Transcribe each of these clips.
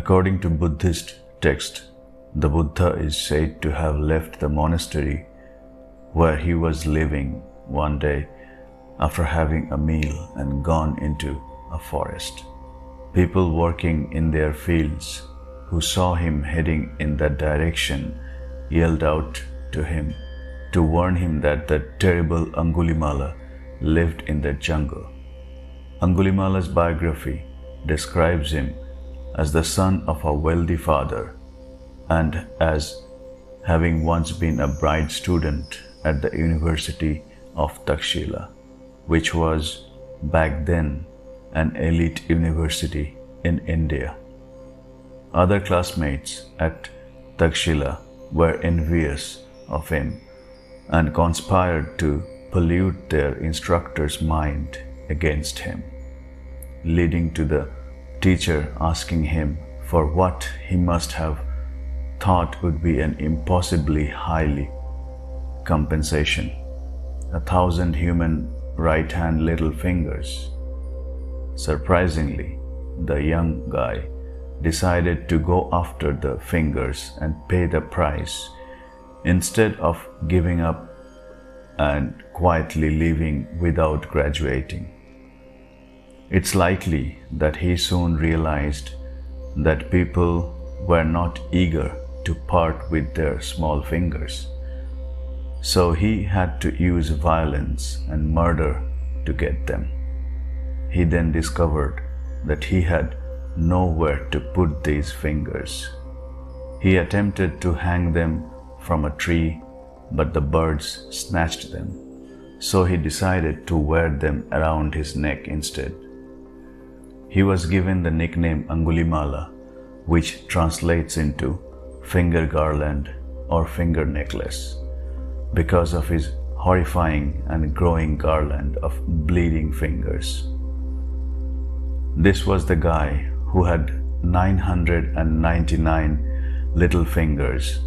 According to Buddhist text, the Buddha is said to have left the monastery where he was living one day after having a meal and gone into a forest. People working in their fields who saw him heading in that direction yelled out to him to warn him that the terrible Angulimala lived in the jungle. Angulimala's biography describes him as the son of a wealthy father and as having once been a bright student at the University of Takshila, which was back then an elite university in India. Other classmates at Takshila were envious of him and conspired to pollute their instructor's mind against him, leading to the teacher asking him for what he must have thought would be an impossibly highly compensation, 1,000 human right-hand little fingers. Surprisingly, the young guy decided to go after the fingers and pay the price instead of giving up and quietly leaving without graduating. It's likely that he soon realized that people were not eager to part with their small fingers, so he had to use violence and murder to get them. He then discovered that he had nowhere to put these fingers. He attempted to hang them from a tree, but the birds snatched them, so he decided to wear them around his neck instead. He was given the nickname Angulimala, which translates into finger garland or finger necklace, because of his horrifying and growing garland of bleeding fingers. This was the guy who had 999 little fingers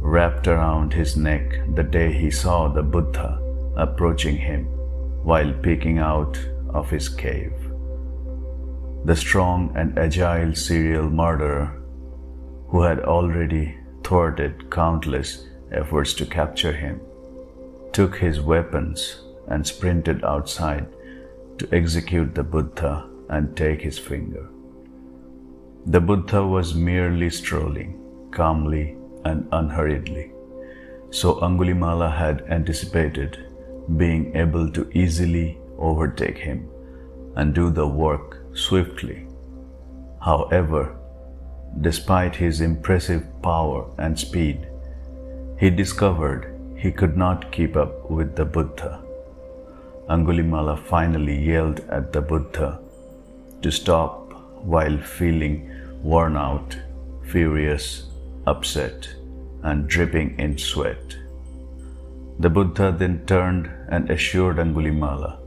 wrapped around his neck the day he saw the Buddha approaching him while peeking out of his cave. The strong and agile serial murderer, who had already thwarted countless efforts to capture him, took his weapons and sprinted outside to execute the Buddha and take his finger. The Buddha was merely strolling, calmly and unhurriedly, so Angulimala had anticipated being able to easily overtake him and do the work swiftly. However, despite his impressive power and speed, he discovered he could not keep up with the Buddha. Angulimala finally yelled at the Buddha to stop while feeling worn out, furious, upset, and dripping in sweat. The Buddha then turned and assured Angulimala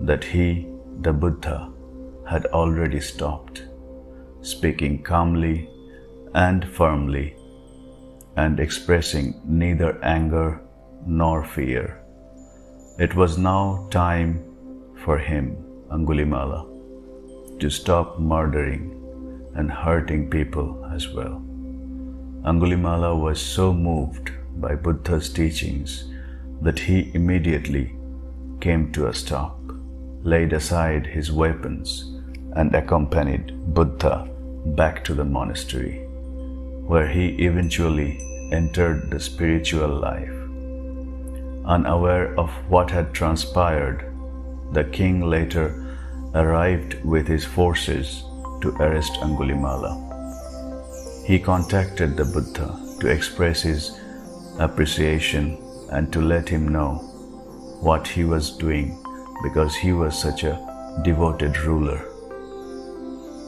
that he, the Buddha, had already stopped, speaking calmly and firmly and expressing neither anger nor fear. It was now time for him, Angulimala, to stop murdering and hurting people as well. Angulimala was so moved by Buddha's teachings that he immediately came to a stop, laid aside his weapons, and accompanied Buddha back to the monastery, where he eventually entered the spiritual life. Unaware of what had transpired, the king later arrived with his forces to arrest Angulimala. He contacted the Buddha to express his appreciation and to let him know what he was doing because he was such a devoted ruler.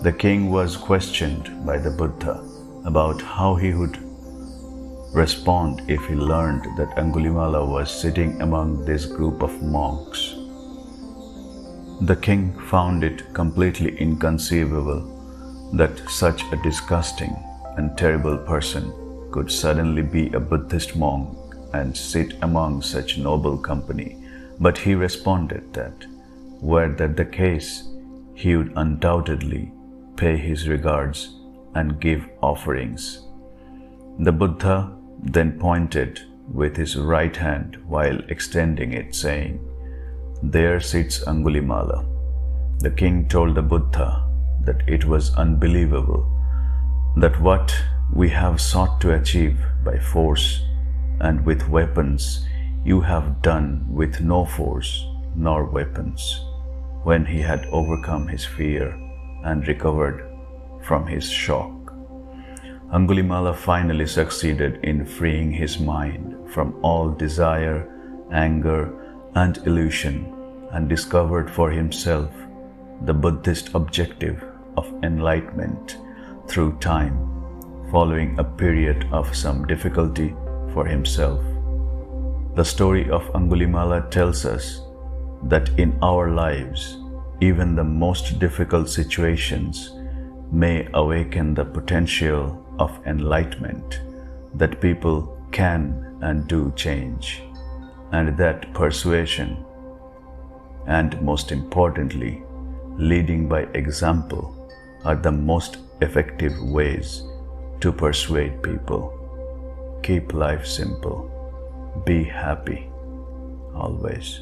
The king was questioned by the Buddha about how he would respond if he learned that Angulimala was sitting among this group of monks. The king found it completely inconceivable that such a disgusting and terrible person could suddenly be a Buddhist monk and sit among such noble company, but he responded that, were that the case, he would undoubtedly pay his regards and give offerings. The Buddha then pointed with his right hand while extending it, saying, "There sits Angulimala." The king told the Buddha that it was unbelievable that what we have sought to achieve by force and with weapons you have done with no force nor weapons. When he had overcome his fear and recovered from his shock, Angulimala finally succeeded in freeing his mind from all desire, anger, and illusion, and discovered for himself the Buddhist objective of enlightenment through time, following a period of some difficulty for himself. The story of Angulimala tells us that in our lives, even the most difficult situations may awaken the potential of enlightenment, that people can and do change, and that persuasion, and most importantly, leading by example, are the most effective ways to persuade people. Keep life simple. Be happy always.